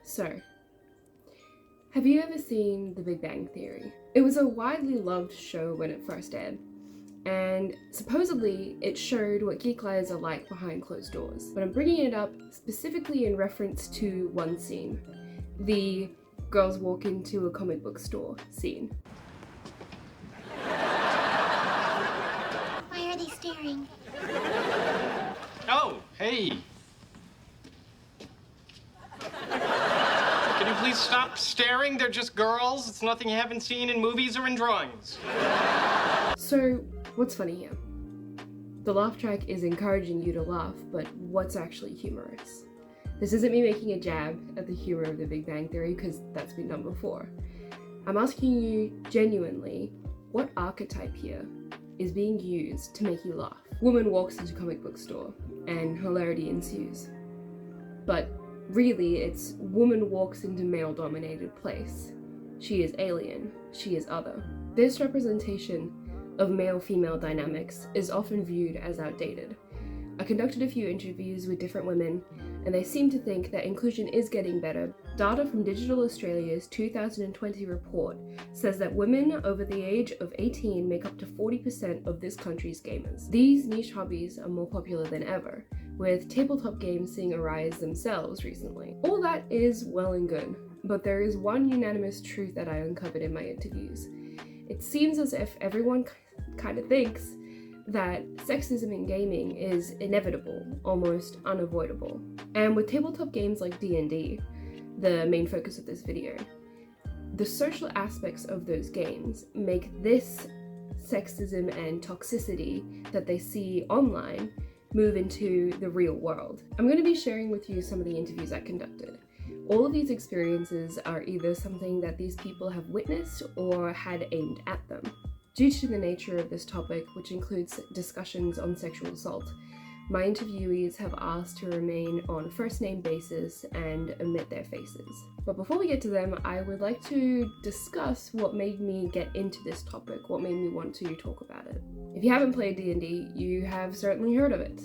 So, have you ever seen The Big Bang Theory? It was a widely loved show when it first aired, and supposedly it showed what geek lives are like behind closed doors. But I'm bringing it up specifically in reference to one scene, the girls walk into a comic book store scene. Why are they staring? Oh, hey. Can you please stop staring? They're just girls. It's nothing you haven't seen in movies or in drawings. So, what's funny here? The laugh track is encouraging you to laugh, but what's actually humorous? This isn't me making a jab at the humor of The Big Bang Theory, because that's been done before. I'm asking you genuinely, what archetype here is being used to make you laugh? Woman walks into comic book store, and hilarity ensues. But really, it's woman walks into male-dominated place. She is alien, she is other. This representation of male-female dynamics is often viewed as outdated. I conducted a few interviews with different women, and they seem to think that inclusion is getting better. Data from Digital Australia's 2020 report says that women over the age of 18 make up to 40% of this country's gamers. These niche hobbies are more popular than ever, with tabletop games seeing a rise themselves recently. All that is well and good, but there is one unanimous truth that I uncovered in my interviews. It seems as if everyone kind of thinks that sexism in gaming is inevitable, almost unavoidable. And with tabletop games like D&D, the main focus of this video, the social aspects of those games make this sexism and toxicity that they see online move into the real world. I'm going to be sharing with you some of the interviews I conducted. All of these experiences are either something that these people have witnessed or had aimed at them. Due to the nature of this topic, which includes discussions on sexual assault, my interviewees have asked to remain on first name basis and omit their faces. But before we get to them, I would like to discuss what made me get into this topic, what made me want to talk about it. If you haven't played D&D, you have certainly heard of it.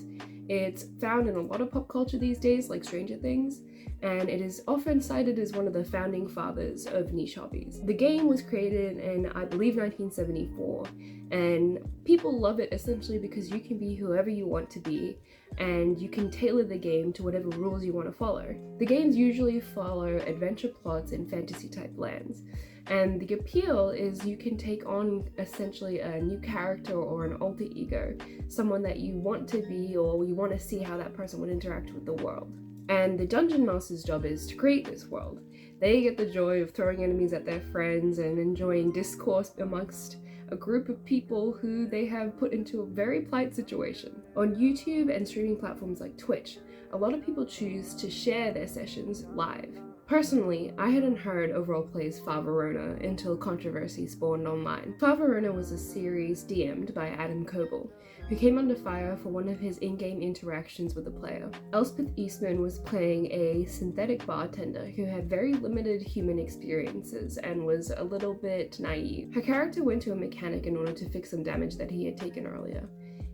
It's found in a lot of pop culture these days, like Stranger Things, and it is often cited as one of the founding fathers of niche hobbies. The game was created in, I believe, 1974, and people love it essentially because you can be whoever you want to be, and you can tailor the game to whatever rules you want to follow. The games usually follow adventure plots in fantasy-type lands, and the appeal is you can take on essentially a new character or an alter ego, someone that you want to be or you want to see how that person would interact with the world. And the Dungeon Master's job is to create this world. They get the joy of throwing enemies at their friends and enjoying discourse amongst a group of people who they have put into a very plight situation. On YouTube and streaming platforms like Twitch, a lot of people choose to share their sessions live. Personally, I hadn't heard of roleplay's Favrona until controversy spawned online. Favrona was a series DM'd by Adam Coble, who came under fire for one of his in-game interactions with the player. Elspeth Eastman was playing a synthetic bartender who had very limited human experiences and was a little bit naive. Her character went to a mechanic in order to fix some damage that he had taken earlier.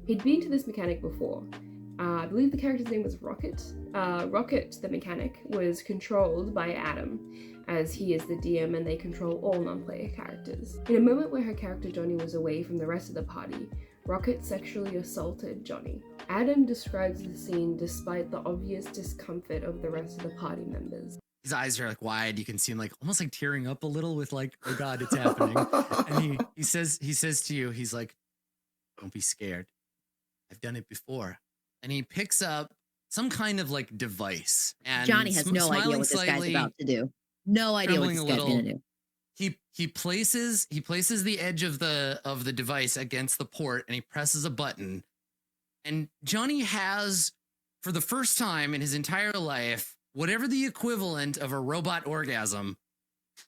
He'd been to this mechanic before. I believe the character's name was Rocket. Rocket, the mechanic, was controlled by Adam, as he is the DM and they control all non-player characters. In a moment where her character Johnny was away from the rest of the party, Rocket sexually assaulted Johnny. Adam describes the scene despite the obvious discomfort of the rest of the party members. His eyes are like wide. You can see him like almost like tearing up a little with like, oh God, it's happening. And he says to you, he's like, don't be scared. I've done it before. And he picks up some kind of like device. And Johnny has no idea what this guy's about to do. No idea what this guy's going to do. He places the edge of the device against the port and he presses a button. And Johnny has, for the first time in his entire life, whatever the equivalent of a robot orgasm,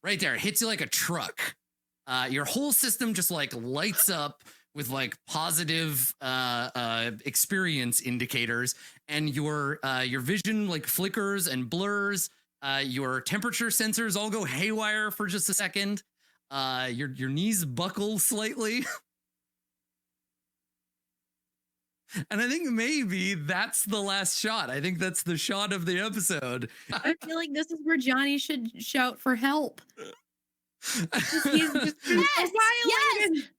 right there. It hits you like a truck. Your whole system just like lights up with like positive experience indicators, and your vision like flickers and blurs. Your temperature sensors all go haywire for just a second. Your knees buckle slightly. And I think maybe that's the last shot. I think that's the shot of the episode. I feel like this is where Johnny should shout for help. He's just been Yes, violated.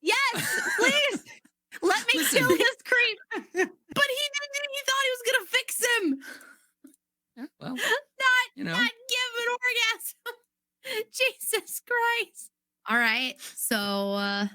Yes, please. Let me Listen. kill this creep. But he didn't. He thought he was gonna fix him. Well, Not give an orgasm. Jesus Christ. All right. So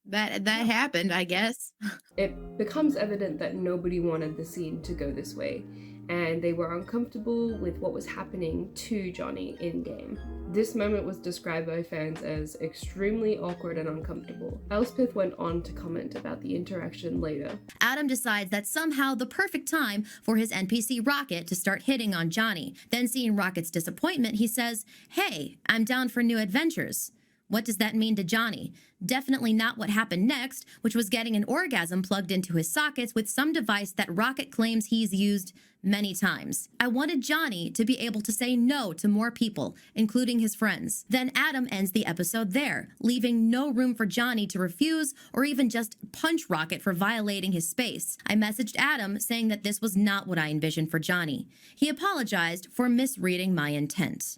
that happened, I guess. It becomes evident that nobody wanted the scene to go this way, and they were uncomfortable with what was happening to Johnny in-game. This moment was described by fans as extremely awkward and uncomfortable. Elspeth went on to comment about the interaction later. Adam decides that somehow the perfect time for his NPC Rocket to start hitting on Johnny. Then seeing Rocket's disappointment, he says, "Hey, I'm down for new adventures." What does that mean to Johnny? Definitely not what happened next, which was getting an orgasm plugged into his sockets with some device that Rocket claims he's used many times. I wanted Johnny to be able to say no to more people, including his friends. Then Adam ends the episode there, leaving no room for Johnny to refuse or even just punch Rocket for violating his space. I messaged Adam saying that this was not what I envisioned for Johnny. He apologized for misreading my intent.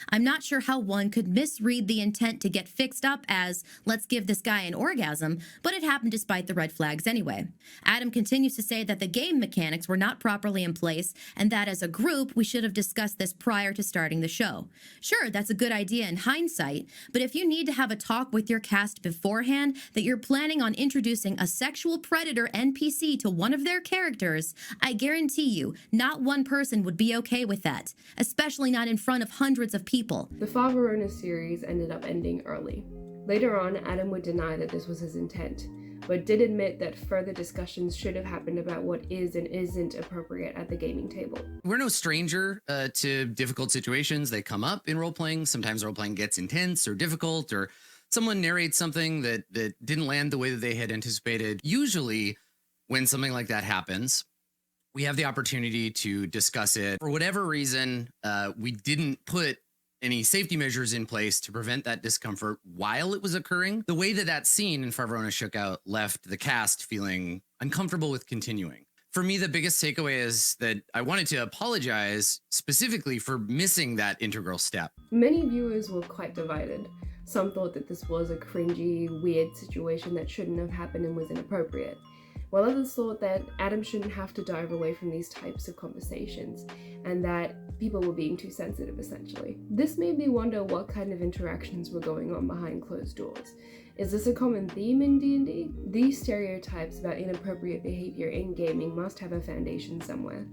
I'm not sure how one could misread the intent to get fixed up as, let's give this guy an orgasm, but it happened despite the red flags anyway. Adam continues to say that the game mechanics were not properly in place and that as a group, we should have discussed this prior to starting the show. Sure, that's a good idea in hindsight, but if you need to have a talk with your cast beforehand that you're planning on introducing a sexual predator NPC to one of their characters, I guarantee you, not one person would be okay with that, especially not in front of hundreds of people. The Favrona series ended up ending early. Later on, Adam would deny that this was his intent, but did admit that further discussions should have happened about what is and isn't appropriate at the gaming table. We're no stranger to difficult situations. They come up in role-playing. Sometimes role-playing gets intense or difficult, or someone narrates something that didn't land the way that they had anticipated. Usually, when something like that happens, we have the opportunity to discuss it. For whatever reason, we didn't put any safety measures in place to prevent that discomfort while it was occurring. The way that scene in Favrona shook out left the cast feeling uncomfortable with continuing. For me, the biggest takeaway is that I wanted to apologize specifically for missing that integral step. Many viewers were quite divided. Some thought that this was a cringy, weird situation that shouldn't have happened and was inappropriate, while others thought that Adam shouldn't have to dive away from these types of conversations, and that people were being too sensitive, essentially. This made me wonder what kind of interactions were going on behind closed doors. Is this a common theme in D&D? These stereotypes about inappropriate behavior in gaming must have a foundation somewhere.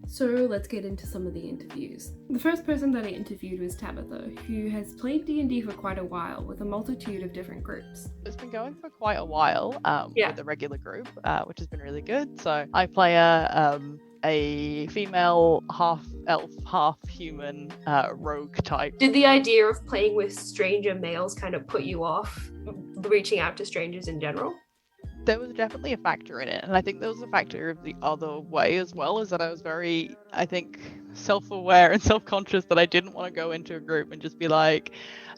So let's get into some of the interviews. The first person that I interviewed was Tabitha, who has played D&D for quite a while with a multitude of different groups. It's been going for quite a while with the regular group, which has been really good. So I play a female half-elf, half-human rogue type. Did the idea of playing with stranger males kind of put you off reaching out to strangers in general? There was definitely a factor in it, and I think there was a factor of the other way as well, is that I was very, I think, self-aware and self-conscious that I didn't want to go into a group and just be like,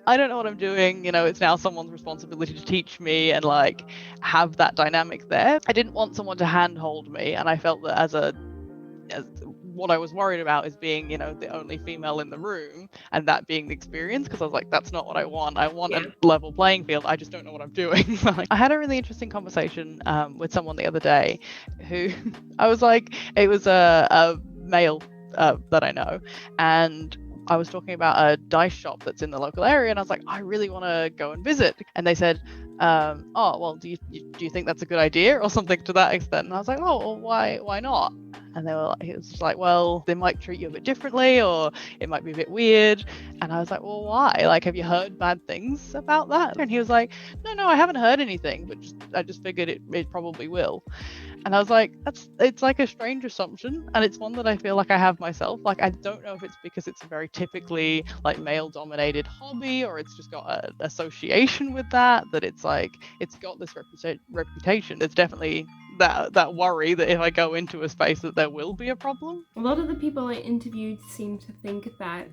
I don't know what I'm doing, it's now someone's responsibility to teach me and like have that dynamic there. I didn't want someone to handhold me, and I felt that as what I was worried about is being, the only female in the room and that being the experience, because I was like, that's not what I want. I want a level playing field. I just don't know what I'm doing. I had a really interesting conversation with someone the other day who I was like, it was a male that I know, and I was talking about a dice shop that's in the local area, and I was like, I really want to go and visit. And they said, oh, well, do you think that's a good idea, or something to that extent? And I was like, oh, well, why not? And they were like, it was just like, well, they might treat you a bit differently, or it might be a bit weird. And I was like, well, why? Like, have you heard bad things about that? And he was like, no, I haven't heard anything, but I just figured it probably will. And I was like, it's like a strange assumption, and it's one that I feel like I have myself. Like, I don't know if it's because it's a very typically like male-dominated hobby, or it's just got an association with that it's like it's got this reputation. There's definitely that worry that if I go into a space that there will be a problem. A lot of the people I interviewed seem to think that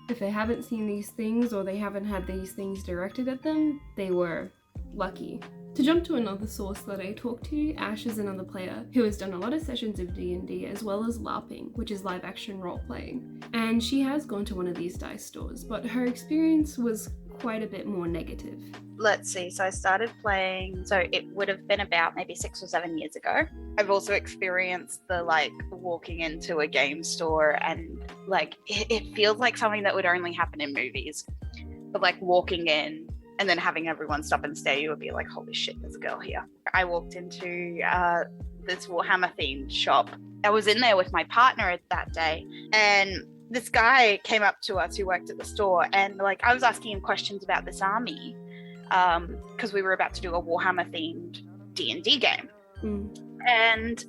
if they haven't seen these things or they haven't had these things directed at them, they were lucky. To jump to another source that I talked to, Ash is another player who has done a lot of sessions of D&D as well as LARPing, which is live action role playing. And she has gone to one of these dice stores, but her experience was quite a bit more negative. Let's see, so I started playing, so it would have been about maybe 6 or 7 years ago. I've also experienced the walking into a game store and it feels like something that would only happen in movies, but walking in and then having everyone stop and stare, you would be like, holy shit, there's a girl here. I walked into this Warhammer themed shop. I was in there with my partner that day, and this guy came up to us who worked at the store, and I was asking him questions about this army because we were about to do a Warhammer themed D&D game. And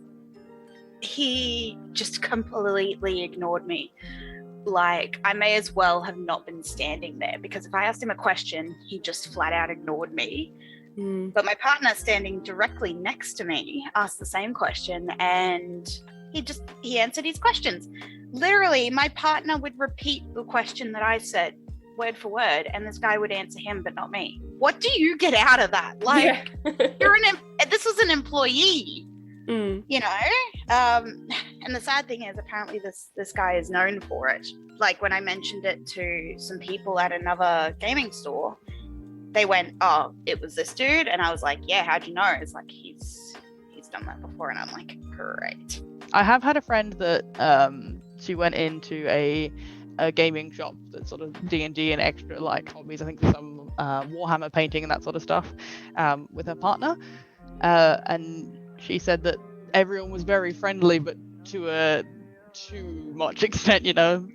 he just completely ignored me. I may as well have not been standing there, because if I asked him a question, he just flat out ignored me. But my partner standing directly next to me asked the same question, and he answered his questions. Literally, my partner would repeat the question that I said word for word, and this guy would answer him, but not me. What do you get out of that? This was an employee, you know? And the sad thing is, apparently this guy is known for it. When I mentioned it to some people at another gaming store, they went, oh, it was this dude? And I was like, yeah, how'd you know? It's he's done that before. And I'm like, great. I have had a friend that she went into a gaming shop that's sort of D&D and extra hobbies. I think some Warhammer painting and that sort of stuff with her partner. And she said that everyone was very friendly, but to a too much extent, you know.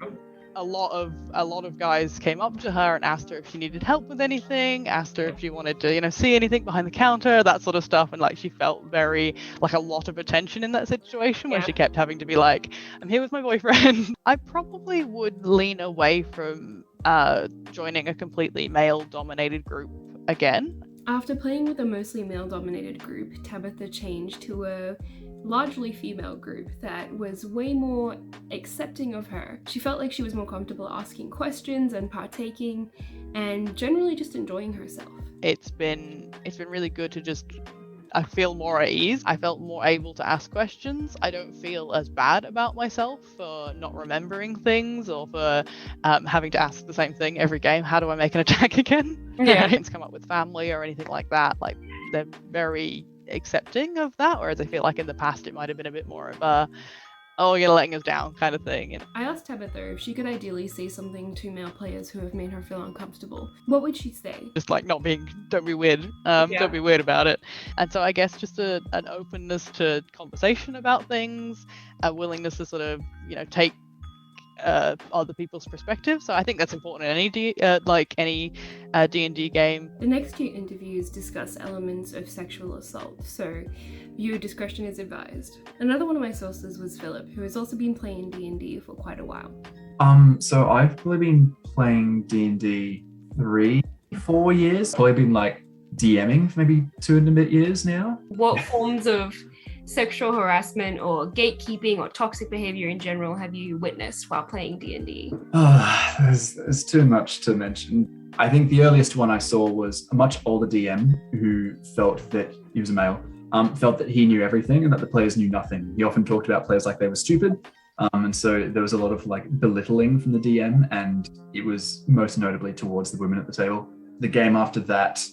A lot of guys came up to her and asked her if she needed help with anything, asked her if she wanted to, you know, see anything behind the counter, that sort of stuff. And she felt very a lot of attention in that situation where she kept having to be like, I'm here with my boyfriend. I probably would lean away from joining a completely male-dominated group again. After playing with a mostly male-dominated group, Tabitha changed to a largely female group that was way more accepting of her. She felt like she was more comfortable asking questions and partaking, and generally just enjoying herself. It's been really good to I feel more at ease. I felt more able to ask questions. I don't feel as bad about myself for not remembering things or for having to ask the same thing every game. How do I make an attack again? Yeah. It's come up with family or anything like that. They're very accepting of that, whereas I feel like in the past it might have been a bit more of a, oh, you're letting us down kind of thing. I asked Tabitha if she could ideally say something to male players who have made her feel uncomfortable. What would she say? Just don't be weird. Don't be weird about it. And so I guess just an openness to conversation about things, a willingness to sort of, you know, take other people's perspectives. So I think that's important in any D&D game. The next two interviews discuss elements of sexual assault, so viewer discretion is advised. Another one of my sources was Philip, who has also been playing D&D for quite a while. So I've probably been playing D&D 3-4 years. Probably been DMing for maybe 2 and a bit years now. What forms of sexual harassment or gatekeeping or toxic behavior in general have you witnessed while playing D&D? There's too much to mention. I think the earliest one I saw was a much older DM who felt that he was a male, felt that he knew everything and that the players knew nothing. He often talked about players like they were stupid. And so there was a lot of belittling from the DM, and it was most notably towards the women at the table. The game after that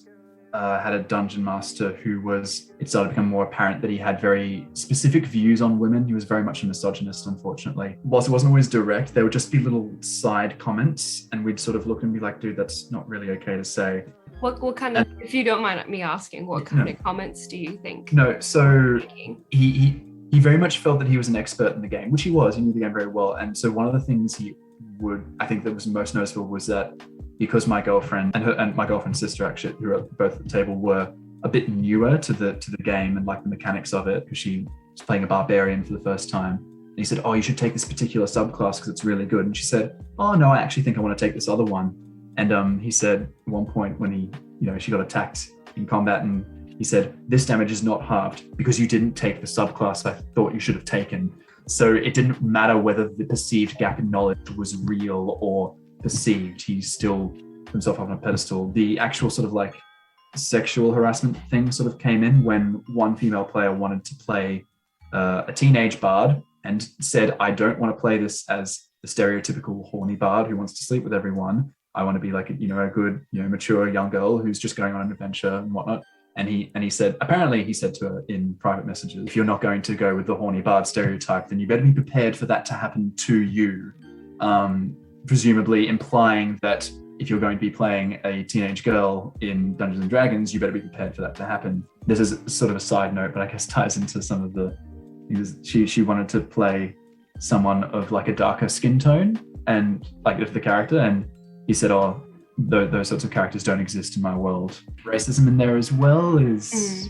had a dungeon master it started to become more apparent that he had very specific views on women. He was very much a misogynist, unfortunately. Whilst it wasn't always direct, there would just be little side comments, and we'd sort of look and be like, dude, that's not really okay to say. What kind of, if you don't mind me asking, what kind of comments do you think? No, so he very much felt that he was an expert in the game, which he was. He knew the game very well. And so one of the things I think that was most noticeable was that because my girlfriend and my girlfriend's sister, actually, who were both at the table, were a bit newer to the game and the mechanics of it, because she was playing a barbarian for the first time. And he said, oh, you should take this particular subclass because it's really good. And she said, oh no, I actually think I want to take this other one. And he said at one point when she got attacked in combat, and he said, this damage is not halved because you didn't take the subclass I thought you should have taken. So it didn't matter whether the perceived gap in knowledge was real or perceived. He still put himself up on a pedestal. The actual sort of sexual harassment thing sort of came in when one female player wanted to play a teenage bard and said, I don't want to play this as the stereotypical horny bard who wants to sleep with everyone. I want to be like, a good, mature young girl who's just going on an adventure and whatnot. And he said, apparently he said to her in private messages, if you're not going to go with the horny bard stereotype, then you better be prepared for that to happen to you. Presumably implying that if you're going to be playing a teenage girl in Dungeons and Dragons, you better be prepared for that to happen. This is sort of a side note, but I guess ties into some of the, she wanted to play someone of like a darker skin tone and like of the character. And he said, oh, those sorts of characters don't exist in my world. Racism in there as well is,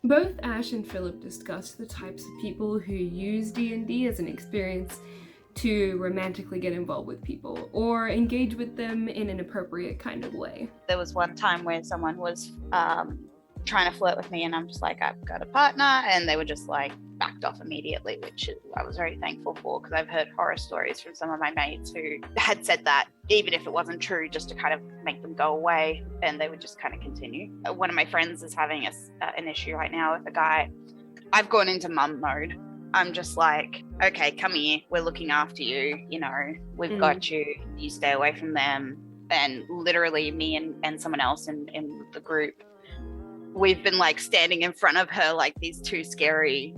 Both Ash and Philip discussed the types of people who use D&D as an experience to romantically get involved with people or engage with them in an appropriate kind of way. There was one time where someone was trying to flirt with me and I'm just like, I've got a partner, and they were just like backed off immediately, which I was very thankful for, because I've heard horror stories from some of my mates who had said that, even if it wasn't true, just to kind of make them go away, and they would just kind of continue. One of my friends is having an issue right now with a guy. I've gone into mum mode. I'm just like, okay, come here, we're looking after you, we've got you, you stay away from them. And literally me and someone else in the group, we've been like standing in front of her like these two scary,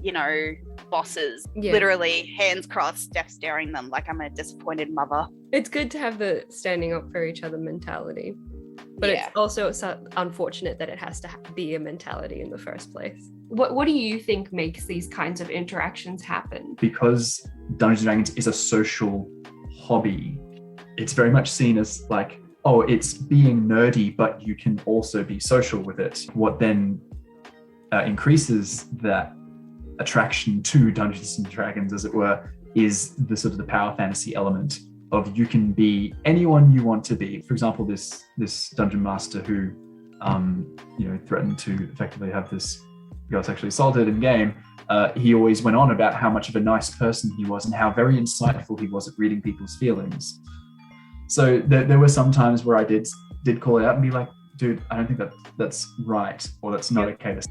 bosses, literally hands crossed, death staring them like I'm a disappointed mother. It's good to have the standing up for each other mentality, but it's also unfortunate that it has to be a mentality in the first place. What do you think makes these kinds of interactions happen? Because Dungeons & Dragons is a social hobby, it's very much seen as like, oh, it's being nerdy, but you can also be social with it. What then increases that attraction to Dungeons and Dragons, as it were, is the sort of the power fantasy element of you can be anyone you want to be. For example, this dungeon master who, threatened to effectively have this girl sexually assaulted in game. He always went on about how much of a nice person he was and how very insightful he was at reading people's feelings. So there were some times where I did call it out and be like, dude, I don't think that's right, or that's not okay to say.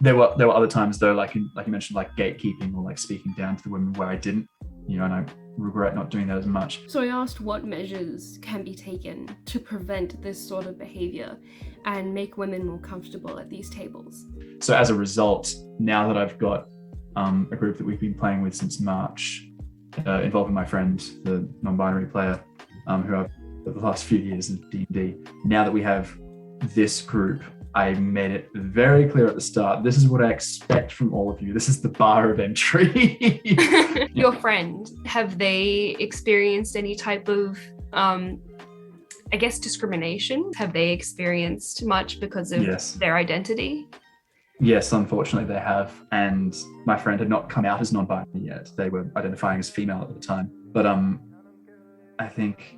There were other times though, like you mentioned, like gatekeeping or like speaking down to the women, where I didn't, and I regret not doing that as much. So I asked what measures can be taken to prevent this sort of behavior and make women more comfortable at these tables. So as a result, now that I've got a group that we've been playing with since March, involving my friend, the non-binary player, who I've for the last few years of D&D. Now that we have this group, I made it very clear at the start, this is what I expect from all of you. This is the bar of entry. Your friend, have they experienced any type of, discrimination? Have they experienced much because of their identity? Yes, unfortunately they have. And my friend had not come out as non-binary yet. They were identifying as female at the time. But I think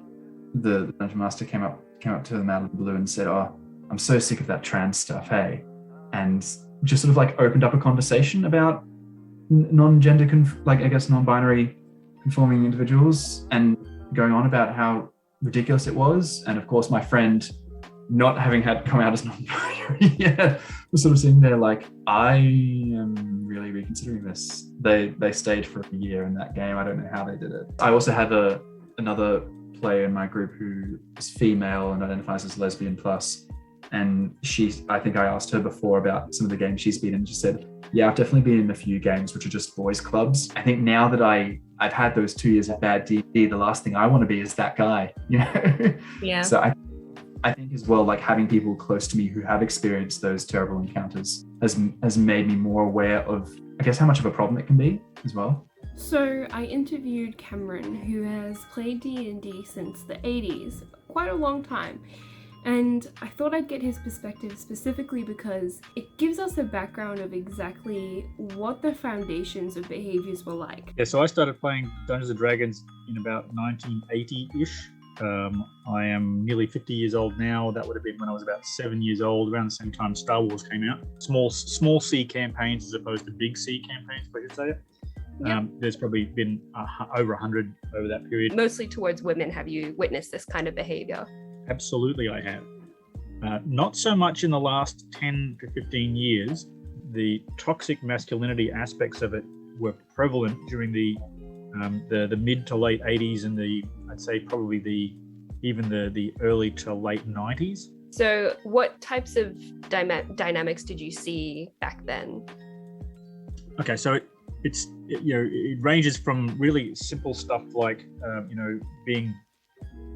the Dungeon Master came up to them out of the blue and said, oh, I'm so sick of that trans stuff, hey? And just sort of like opened up a conversation about non-gender, non-binary conforming individuals, and going on about how ridiculous it was. And of course, my friend, not having had come out as non-binary yet, was sort of sitting there like, I am really reconsidering this. They stayed for a year in that game. I don't know how they did it. I also have another player in my group who is female and identifies as lesbian plus. And I think I asked her before about some of the games she's been in. She said, yeah, I've definitely been in a few games which are just boys clubs. I think now that I've had those 2 years of bad D&D, the last thing I want to be is that guy, Yeah. So I think as well, like having people close to me who have experienced those terrible encounters has made me more aware of, I guess, how much of a problem it can be as well. So I interviewed Cameron, who has played D&D since the 80s, quite a long time. And I thought I'd get his perspective specifically because it gives us a background of exactly what the foundations of behaviors were like. Yeah, so I started playing Dungeons & Dragons in about 1980-ish. I am nearly 50 years old now. That would have been when I was about 7 years old, around the same time Star Wars came out. Small C campaigns as opposed to big C campaigns, if I should say it. Yep. There's probably been over 100 over that period. Mostly towards women, have you witnessed this kind of behavior? Absolutely, I have. Not so much in the last 10 to 15 years. The toxic masculinity aspects of it were prevalent during the mid to late 80s and I'd say probably the early to late 90s. So what types of dynamics did you see back then? Okay, so it ranges from really simple stuff like being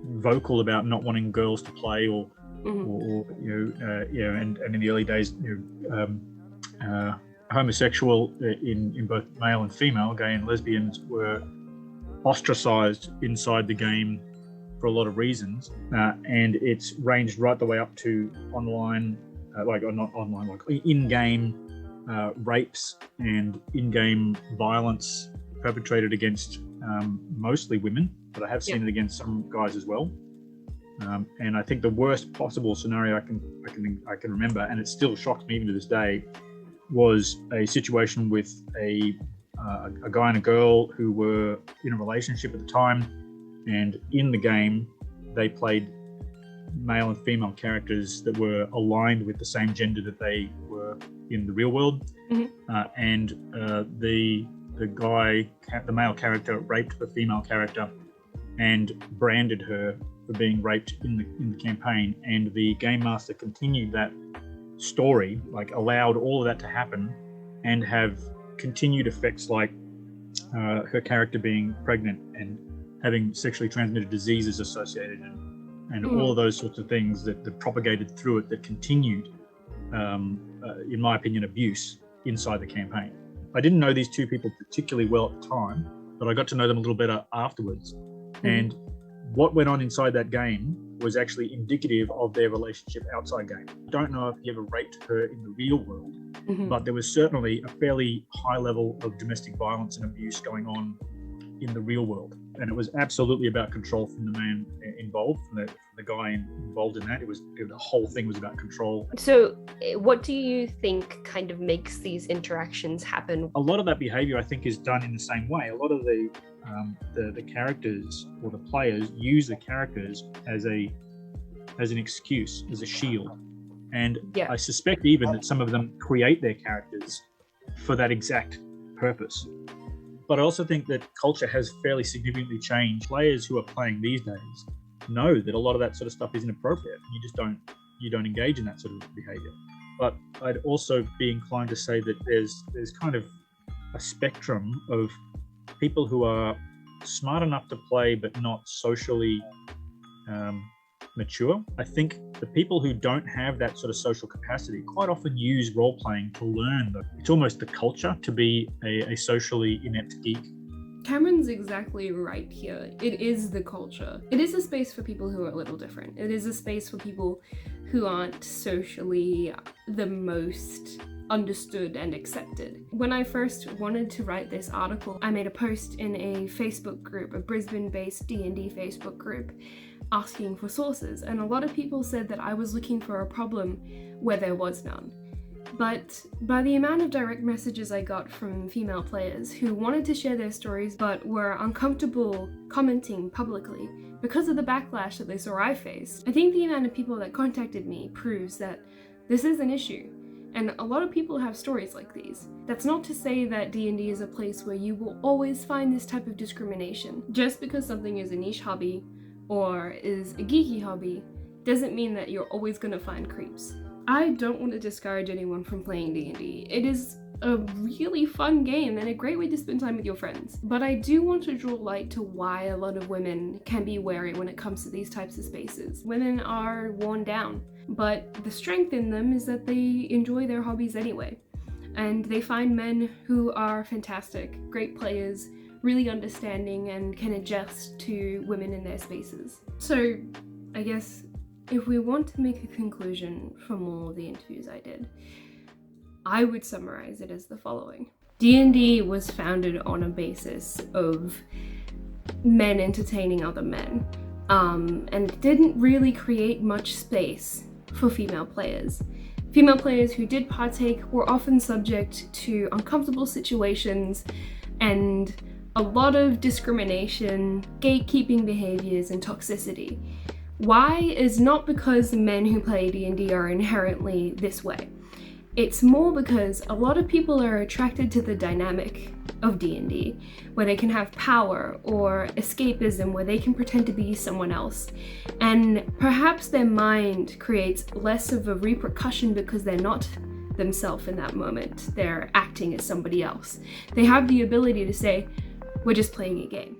vocal about not wanting girls to play, or and in the early days, homosexual in both male and female, gay and lesbians, were ostracized inside the game for a lot of reasons, and it's ranged right the way up to online, in-game rapes and in-game violence perpetrated against mostly women, but I have seen it against some guys as well. And I think the worst possible scenario I can remember, and it still shocks me even to this day, was a situation with a guy and a girl who were in a relationship at the time, and in the game they played male and female characters that were aligned with the same gender that they were in the real world. And the male character raped the female character and branded her for being raped in the campaign, and the game master continued that story, allowed all of that to happen, and have continued effects like her character being pregnant and having sexually transmitted diseases associated, and all of those sorts of things that propagated through it, that continued, in my opinion, abuse inside the campaign. I didn't know these two people particularly well at the time, but I got to know them a little better afterwards. And what went on inside that game was actually indicative of their relationship outside game. I don't know if he ever raped her in the real world, but there was certainly a fairly high level of domestic violence and abuse going on in the real world. And it was absolutely about control from the man involved, from the guy involved in that. The whole thing was about control. So what do you think kind of makes these interactions happen? A lot of that behavior, I think, is done in the same way. A lot of the characters, or the players, use the characters as an excuse, as a shield. And I suspect even that some of them create their characters for that exact purpose. But I also think that culture has fairly significantly changed. Players who are playing these days know that a lot of that sort of stuff isn't appropriate. You don't engage in that sort of behavior. But I'd also be inclined to say that there's kind of a spectrum of people who are smart enough to play but not socially mature. I think the people who don't have that sort of social capacity quite often use role-playing to learn. It's almost the culture to be a socially inept geek. Cameron's exactly right here. It is the culture. It is a space for people who are a little different. It is a space for people who aren't socially the most understood and accepted. When I first wanted to write this article, I made a post in a Facebook group, a Brisbane-based D&D Facebook group, asking for sources, and a lot of people said that I was looking for a problem where there was none. But by the amount of direct messages I got from female players who wanted to share their stories but were uncomfortable commenting publicly because of the backlash that they saw I faced, I think the amount of people that contacted me proves that this is an issue. And a lot of people have stories like these. That's not to say that D&D is a place where you will always find this type of discrimination. Just because something is a niche hobby or is a geeky hobby doesn't mean that you're always going to find creeps. I don't want to discourage anyone from playing D&D. It is a really fun game and a great way to spend time with your friends. But I do want to draw light to why a lot of women can be wary when it comes to these types of spaces. Women are worn down, but the strength in them is that they enjoy their hobbies anyway. And they find men who are fantastic, great players, really understanding, and can adjust to women in their spaces. So I guess if we want to make a conclusion from all the interviews I did, I would summarize it as the following. D&D was founded on a basis of men entertaining other men, and didn't really create much space for female players. Female players who did partake were often subject to uncomfortable situations and a lot of discrimination, gatekeeping behaviors, and toxicity. Why is not because men who play D&D are inherently this way. It's more because a lot of people are attracted to the dynamic of D&D, where they can have power or escapism, where they can pretend to be someone else. And perhaps their mind creates less of a repercussion because they're not themselves in that moment. They're acting as somebody else. They have the ability to say, we're just playing a game.